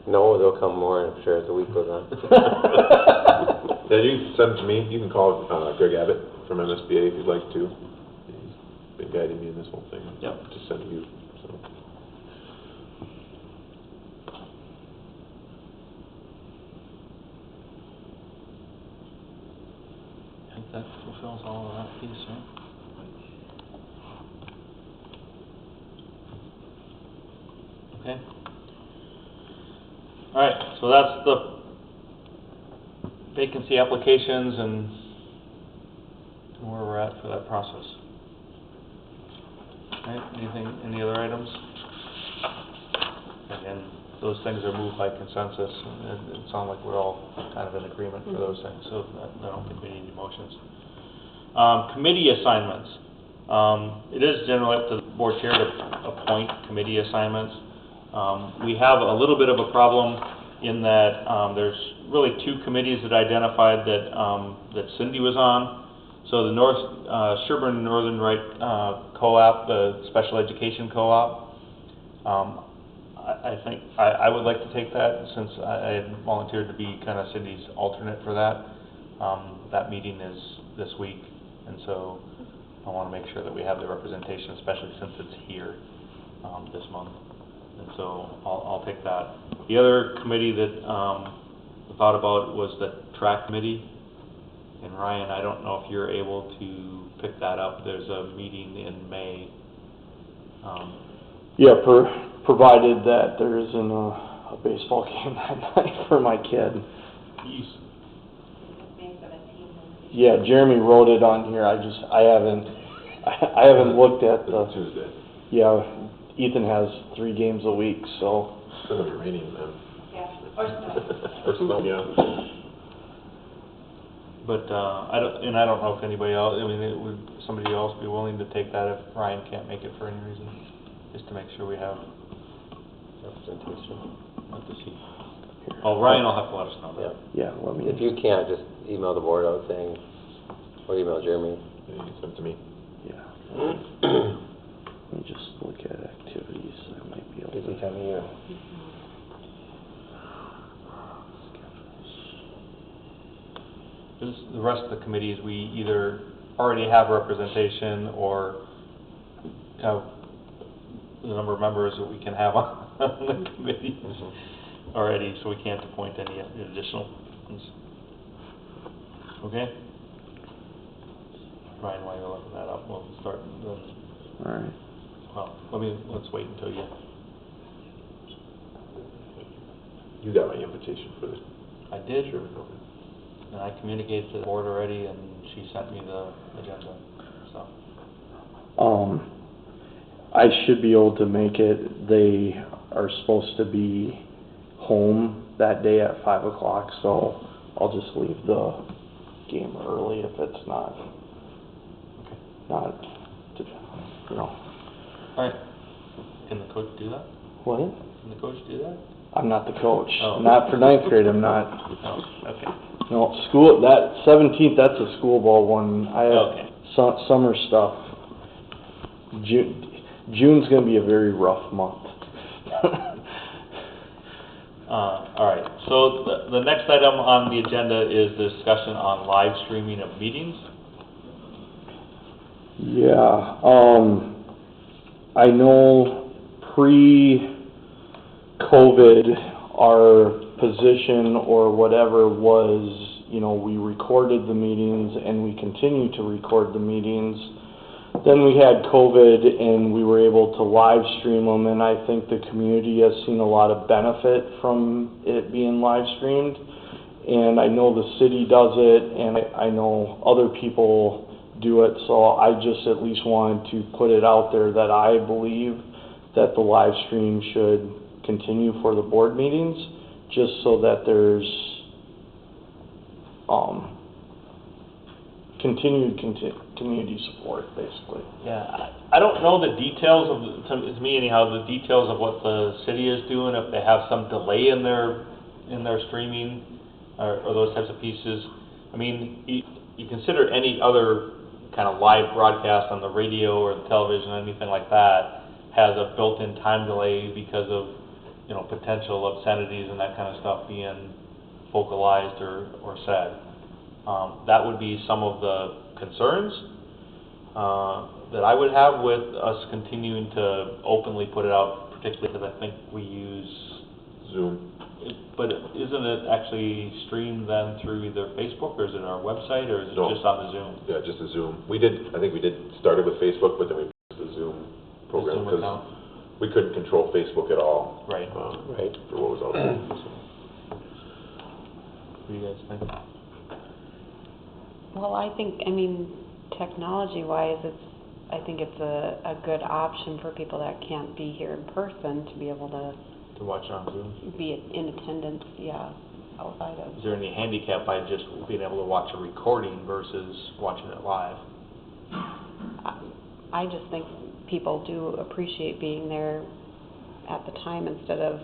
No, there'll come more, I'm sure, as the week goes on. Yeah, you can send it to me. You can call Greg Abbott from MSBA if you'd like to. He's been guiding me in this whole thing. Yep. Just send you, so. I think that fulfills all of that piece, right? Okay. All right, so that's the vacancy applications and where we're at for that process. All right, any other items? Again, those things are moved by consensus, and it sounds like we're all kind of in agreement for those things, so I don't think we need any motions. Committee assignments. It is generally up to the board chair to appoint committee assignments. We have a little bit of a problem in that there's really two committees that identified that that Cindy was on. So the Sherburne Northern Right Co-op, the special education co-op. I think I would like to take that since I had volunteered to be kind of Cindy's alternate for that. That meeting is this week, and so I want to make sure that we have the representation, especially since it's here this month. And so I'll take that. The other committee that I thought about was the track committee. And Ryan, I don't know if you're able to pick that up. There's a meeting in May. Yeah, provided that there isn't a baseball game that night for my kid. Yeah, Jeremy wrote it on here. I haven't looked at the. Tuesday. Yeah, Ethan has 3 games a week, so. It's gonna be raining, man. Yeah, or snow. Or snow, yeah. But I don't know if anybody else. I mean, would somebody else be willing to take that if Ryan can't make it for any reason, just to make sure we have Representation. what to see. Oh, Ryan will have to let us know that. Yeah, let me. If you can't, just email the board out saying, or email Jeremy. Yeah, you can send it to me. Yeah. Let me just look at activities. I might be able Busy to. time of year. The rest of the committees, we either already have representation or have the number of members that we can have on the committee already, so we can't appoint any additional ones. Okay? Ryan, while you're looking that up, we'll start. All right. Well, let's wait until you. You got my invitation for this. I did. Sure, okay. And I communicated to the board already, and she sent me the agenda, so. I should be able to make it. They are supposed to be home that day at 5 o'clock, so I'll just leave the game early if it's not, you know. All right. Can the coach do that? What? Can the coach do that? I'm not the coach. Oh. Not for 9th grade, I'm not. Oh, okay. No, school, that 17th, that's a school ball one. I have Okay. summer stuff. June's gonna be a very rough month. All right. So the next item on the agenda is the discussion on live streaming of meetings. Yeah, I know pre-COVID, our position or whatever was, we recorded the meetings and we continue to record the meetings. Then we had COVID and we were able to live stream them, and I think the community has seen a lot of benefit from it being live streamed. And I know the city does it, and I know other people do it, so I just at least wanted to put it out there that I believe that the live stream should continue for the board meetings, just so that there's continued community support, basically. Yeah, I don't know the details of, to me anyhow, the details of what the city is doing, if they have some delay in their streaming or those types of pieces. I mean, you consider any other kind of live broadcast on the radio or the television, anything like that, has a built-in time delay because of, potential obscenities and that kind of stuff being vocalized or said. That would be some of the concerns that I would have with us continuing to openly put it out, particularly because I think we use Zoom. But isn't it actually streamed then through either Facebook, or is it our website, or is it No. just on the Zoom? Yeah, just a Zoom. I think we did start it with Facebook, but then we used the Zoom program Zoom because account? we couldn't control Facebook at all. Right. Right. For what was out there. What do you guys think? Well, I think, technology-wise, I think it's a good option for people that can't be here in person to be able to To watch on Zoom? be in attendance, outside of. Is there any handicap by just being able to watch a recording versus watching it live? I just think people do appreciate being there at the time instead of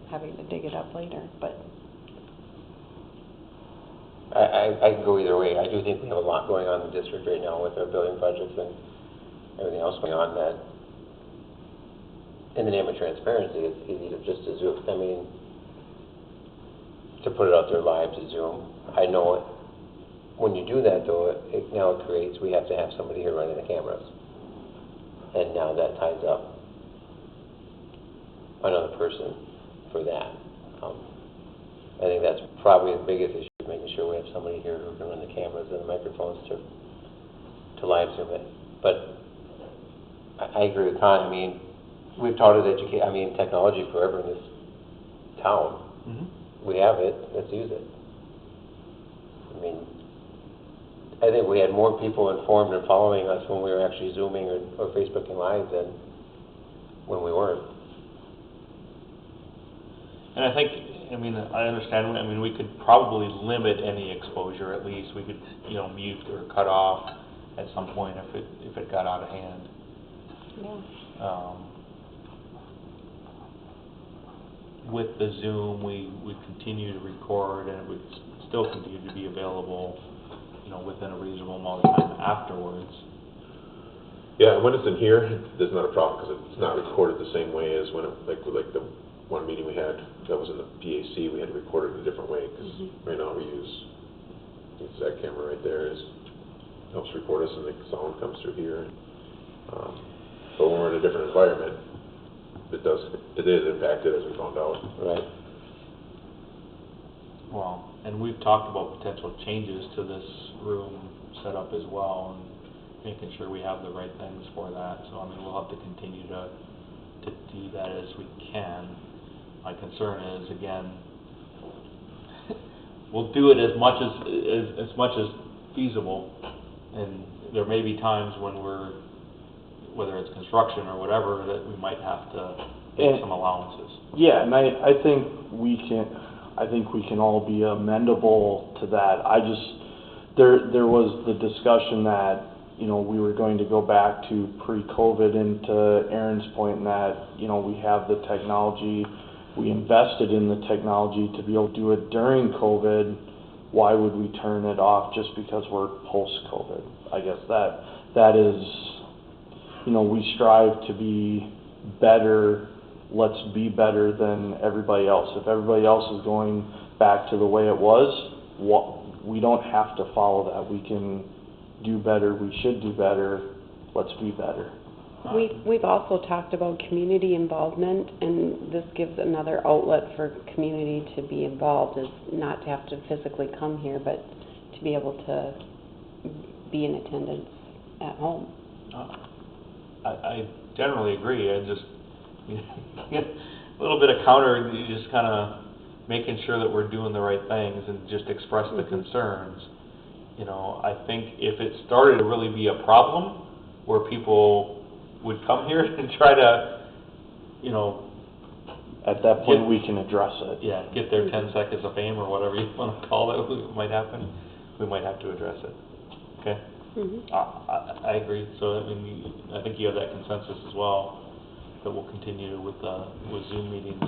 having to dig it up later, but. I can go either way. I do think we have a lot going on in the district right now with our building projects and everything else going on that, in the name of transparency, it's easy to just to Zoom. To put it out there live to Zoom. I know it. When you do that, though, we have to have somebody here running the cameras. And now that ties up another person for that. I think that's probably the biggest issue, making sure we have somebody here who can run the cameras and the microphones to live Zoom it. But I agree with Con. We've taught it technology forever in this town. Mm-hmm. We have it, let's use it. I think we had more people informed and following us when we were actually Zooming or Facebooking Live than when we weren't. And I think, I understand, we could probably limit any exposure at least. We could, mute or cut off at some point if it got out of hand. Yeah. With the Zoom, we continue to record and it would still continue to be available, within a reasonable amount of time afterwards. Yeah, and when it's in here, there's not a problem because it's not recorded the same way as when like the one meeting we had that was in the PAC, we had to record it in a different way because right now we use that camera right there helps record us and the sound comes through here. But when we're in a different environment, it is impacted as we found out. Right. Well, and we've talked about potential changes to this room setup as well, and making sure we have the right things for that. So, we'll have to continue to do that as we can. My concern is, again, we'll do it as much as feasible, and there may be times when whether it's construction or whatever, that we might have to make some allowances. Yeah, and I think we can all be amendable to that. There was the discussion that, we were going to go back to pre-COVID, and to Aaron's point in that, we have the technology, we invested in the technology to be able to do it during COVID. Why would we turn it off just because we're post-COVID? I guess that is, we strive to be better. Let's be better than everybody else. If everybody else is going back to the way it was, we don't have to follow that. We can do better. We should do better. Let's be better. We've also talked about community involvement, and this gives another outlet for community to be involved, is not to have to physically come here, but to be able to be in attendance at home. I generally agree. I just a little bit of counter, just kind of making sure that we're doing the right things and just express the concerns. I think if it started to really be a problem where people would come here and try to, At that point, we can address it. Yeah, get their 10 seconds of fame or whatever you want to call it, might happen. We might have to address it. Okay? I agree. So, I think you have that consensus as well, that we'll continue with Zoom meetings.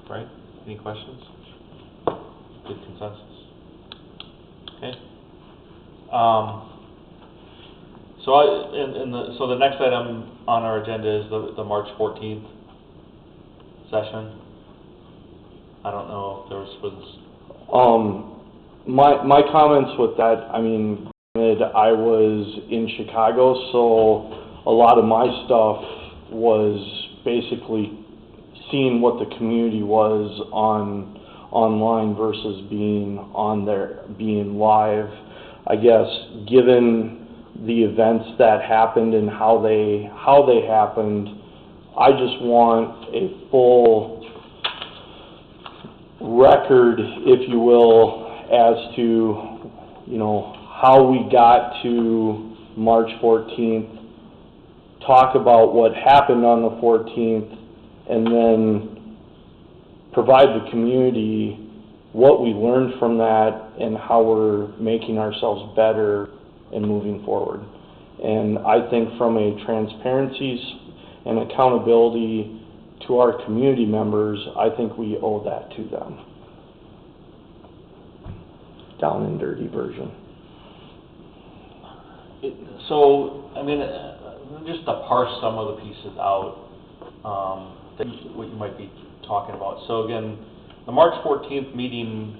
Right? Any questions? Good consensus. Okay. So the next item on our agenda is the March 14th session. I don't know if there was. My comments with that, granted, I was in Chicago, so a lot of my stuff was basically seeing what the community was online versus being on there, being live. I guess given the events that happened and how they happened. I just want a full record, if you will, as to, you know, how we got to March 14th, talk about what happened on the 14th, and then provide the community what we learned from that and how we're making ourselves better and moving forward. And I think from a transparency and accountability to our community members, I think we owe that to them. Down and dirty version. So, I mean, just to parse some of the pieces out, what you might be talking about. So again, the March 14th meeting,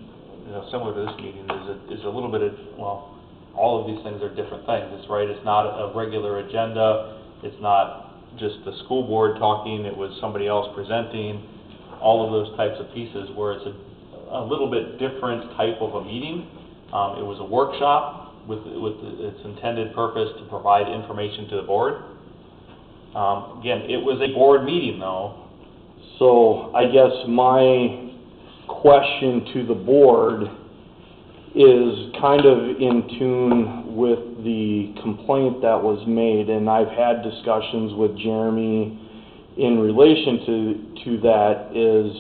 you know, similar to this meeting, is a little bit of, well, all of these things are different things. It's right. It's not a regular agenda. It's not just the school board talking. It was somebody else presenting. All of those types of pieces where it's a little bit different type of a meeting. It was a workshop with its intended purpose to provide information to the board. Again, it was a board meeting though. So I guess my question to the board is kind of in tune with the complaint that was made, and I've had discussions with Jeremy in relation to that. Is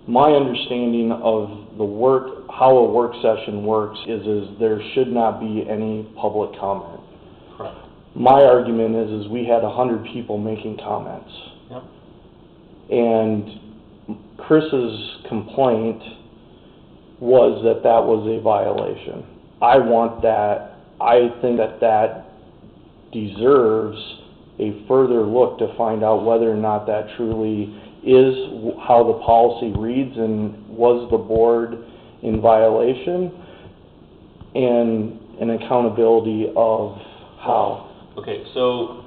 my understanding of the work, how a work session works is there should not be any public comment. Correct. My argument is we had 100 people making comments. Yep. And Chris's complaint was that was a violation. I want that. I think that deserves a further look to find out whether or not that truly is how the policy reads, and was the board in violation, and an accountability of how. Okay, so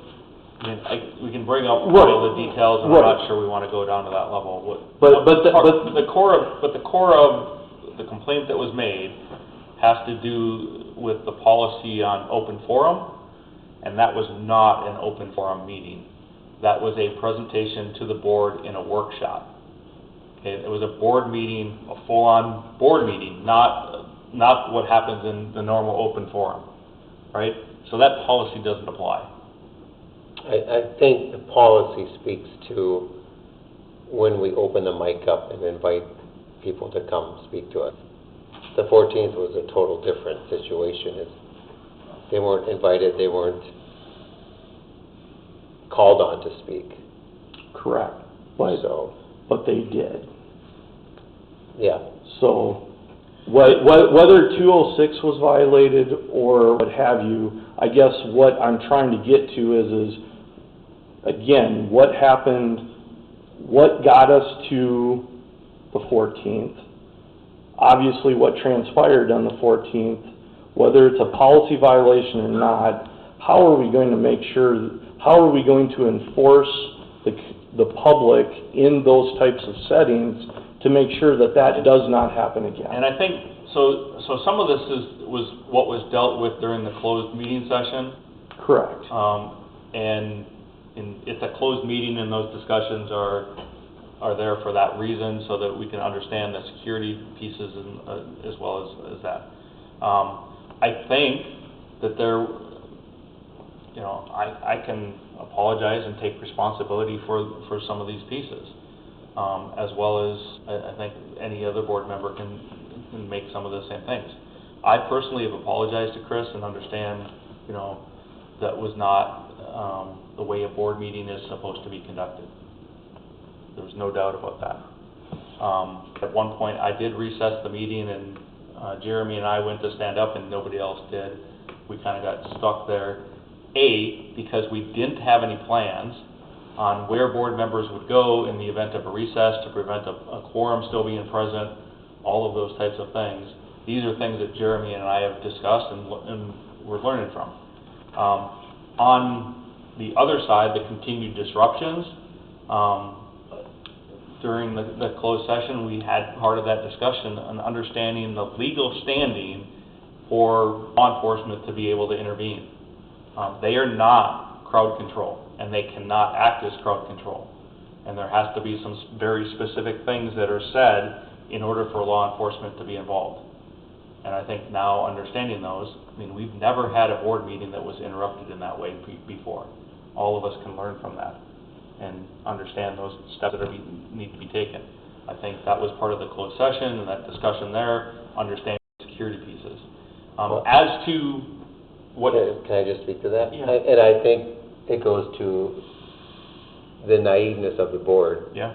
I mean, we can bring up all the details, and I'm not sure we want to go down to that level. But the core of the complaint that was made has to do with the policy on open forum, and that was not an open forum meeting. That was a presentation to the board in a workshop. Okay, it was a board meeting, a full-on board meeting, not what happens in the normal open forum, right? So that policy doesn't apply. I think the policy speaks to when we open the mic up and invite people to come speak to us. The 14th was a total different situation. They weren't invited, they weren't called on to speak. Correct. But they did. Yeah. So whether 206 was violated or what have you, I guess what I'm trying to get to is again, what happened, what got us to the 14th, obviously what transpired on the 14th, whether it's a policy violation or not, how are we going to make sure, how are we going to enforce the public in those types of settings to make sure that does not happen again? And I think, so some of this was what was dealt with during the closed meeting session. Correct. And it's a closed meeting, and those discussions are there for that reason, so that we can understand the security pieces and, as well as that. I think that there, you know, I can apologize and take responsibility for some of these pieces, as well as I think any other board member can make some of the same things. I personally have apologized to Chris and understand, you know, that was not the way a board meeting is supposed to be conducted. There was no doubt about that. At one point, I did recess the meeting, and Jeremy and I went to stand up, and nobody else did. We kind of got stuck there. Because we didn't have any plans on where board members would go in the event of a recess to prevent a quorum still being present, all of those types of things. These are things that Jeremy and I have discussed and we're learning from. On the other side, the continued disruptions, during the closed session, we had part of that discussion on understanding the legal standing for law enforcement to be able to intervene. They are not crowd control, and they cannot act as crowd control. And there has to be some very specific things that are said in order for law enforcement to be involved. And I think now understanding those, I mean, we've never had a board meeting that was interrupted in that way before. All of us can learn from that and understand those steps that need to be taken. I think that was part of the closed session and that discussion there, understanding security pieces. As to what... Can I just speak to that? Yeah. And I think it goes to the naiveness of the board. Yeah.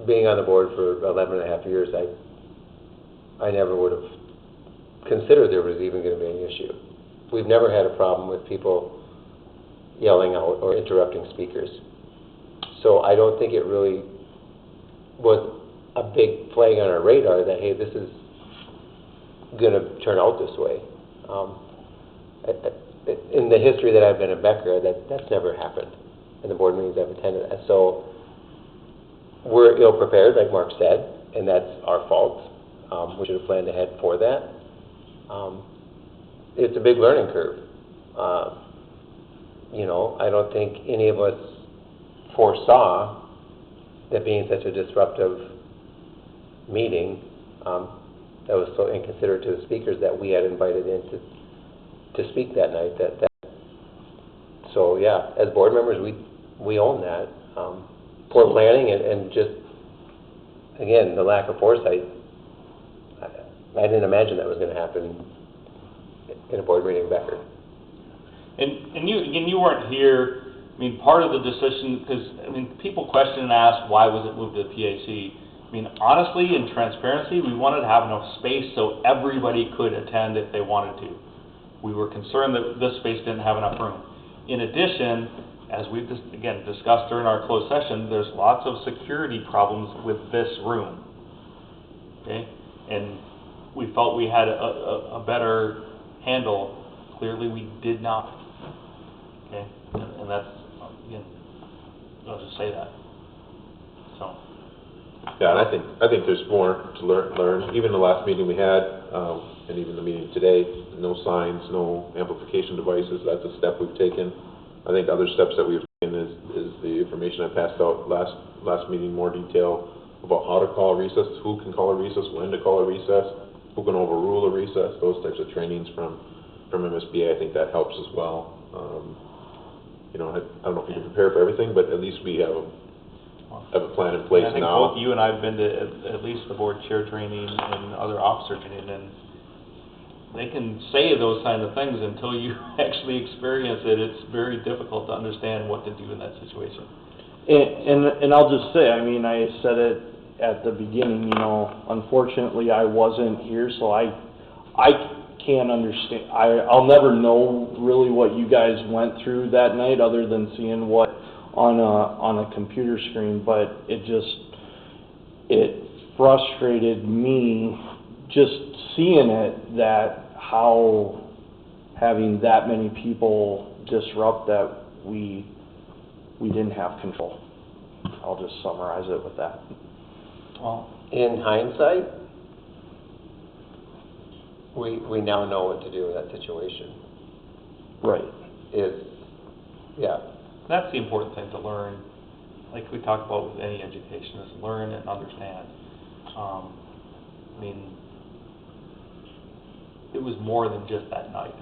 Being on the board for 11 and a half years, I never would have considered there was even going to be an issue. We've never had a problem with people yelling out or interrupting speakers. So I don't think it really was a big flag on our radar that, hey, this is going to turn out this way. In the history that I've been at Becker, that's never happened in the board meetings I've attended. So we're ill-prepared, like Mark said, and that's our fault. We should have planned ahead for that. It's a big learning curve. I don't think any of us foresaw that being such a disruptive meeting that was so inconsiderate to the speakers that we had invited in to speak that night. So yeah, as board members, we own that. Poor planning and just, again, the lack of foresight. I didn't imagine that was going to happen in a board meeting in Becker. And you weren't here. I mean, part of the decision, because, I mean, people question and ask, why was it moved to the PAC? I mean, honestly, in transparency, we wanted to have enough space so everybody could attend if they wanted to. We were concerned that this space didn't have enough room. In addition, as we've again discussed during our closed session, there's lots of security problems with this room. Okay? And we felt we had a better handle. Clearly, we did not. Okay? And that's, again, I'll just say that. So. Yeah, and I think there's more to learn. Even the last meeting we had, and even the meeting today, no signs, no amplification devices. That's a step we've taken. I think other steps that we've taken is the information I passed out last meeting, more detail about how to call a recess, who can call a recess, when to call a recess, who can overrule a recess. Those types of trainings from MSBA. I think that helps as well. I don't know if you can prepare for everything, but at least we have a plan in place now. I think both you and I have been to at least the board chair training and other officer training, and they can say those kind of things until you actually experience it. It's very difficult to understand what to do in that situation. And I'll just say, I mean, I said it at the beginning, unfortunately I wasn't here, so I can't understand. I'll never know really what you guys went through that night other than seeing what on a computer screen, but it frustrated me just seeing it, that how having that many people disrupt that we didn't have control. I'll just summarize it with that. Well, in hindsight, we now know what to do in that situation. Right. Yeah. that's the important thing to learn. Like we talk about with any education, is learn and understand. I mean, it was more than just that night.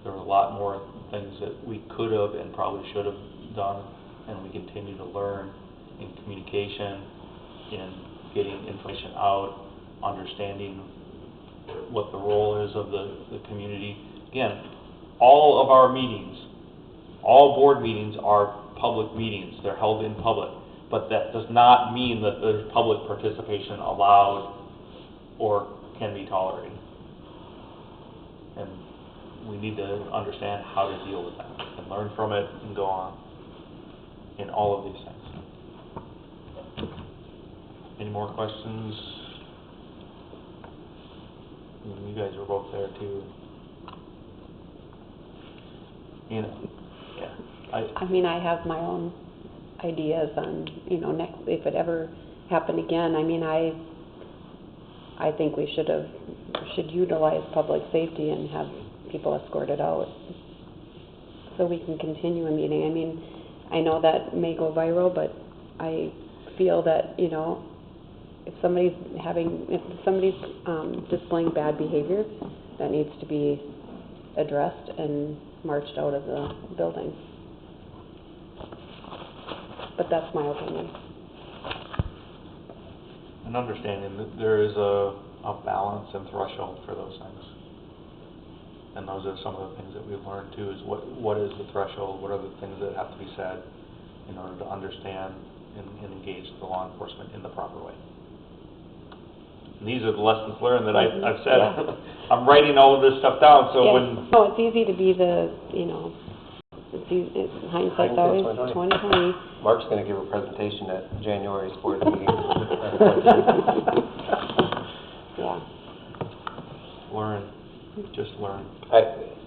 There were a lot more things that we could have and probably should have done, and we continue to learn in communication, in getting information out, understanding what the role is of the community. Again, all of our meetings, all board meetings are public meetings. They're held in public, but that does not mean that there's public participation allowed or can be tolerated. And we need to understand how to deal with that and learn from it and go on in all of these things. Any more questions? You guys were both there too. Yeah. I mean, I have my own ideas on, next, if it ever happened again. I mean, I think we should utilize public safety and have people escorted out. So we can continue a meeting. I mean, I know that may go viral, but I feel that, you know, if somebody's displaying bad behavior, that needs to be addressed and marched out of the building. But that's my opinion. And understanding that there is a balance and threshold for those things. And those are some of the things that we've learned too, is what is the threshold, what are the things that have to be said in order to understand and engage the law enforcement in the proper way. And these are the lessons learned that I've said. Yeah. I'm writing all of this stuff down, so Yeah. when... No, it's easy to be the, you know, hindsight's always 20/20. Mark's gonna give a presentation at January's board meeting. Yeah. Learn, just learn.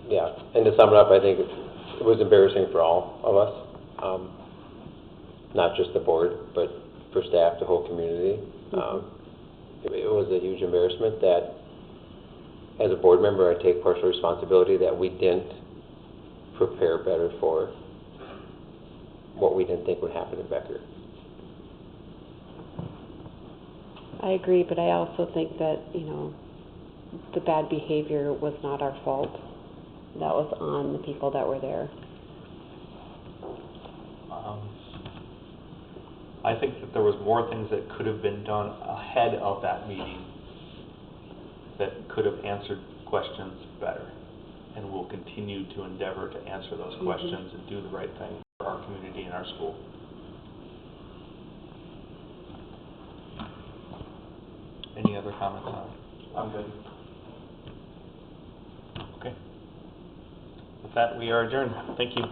Yeah, and to sum it up, I think it was embarrassing for all of us, not just the board, but for staff, the whole community. It was a huge embarrassment that, as a board member, I take partial responsibility that we didn't prepare better for what we didn't think would happen in Becker. I agree, but I also think that, you know, the bad behavior was not our fault. That was on the people that were there. I think that there was more things that could have been done ahead of that meeting that could have answered questions better. And we'll continue to endeavor to answer those questions and do the right thing for our community and our school. Any other comments on it? I'm good. Okay. With that, we are adjourned. Thank you.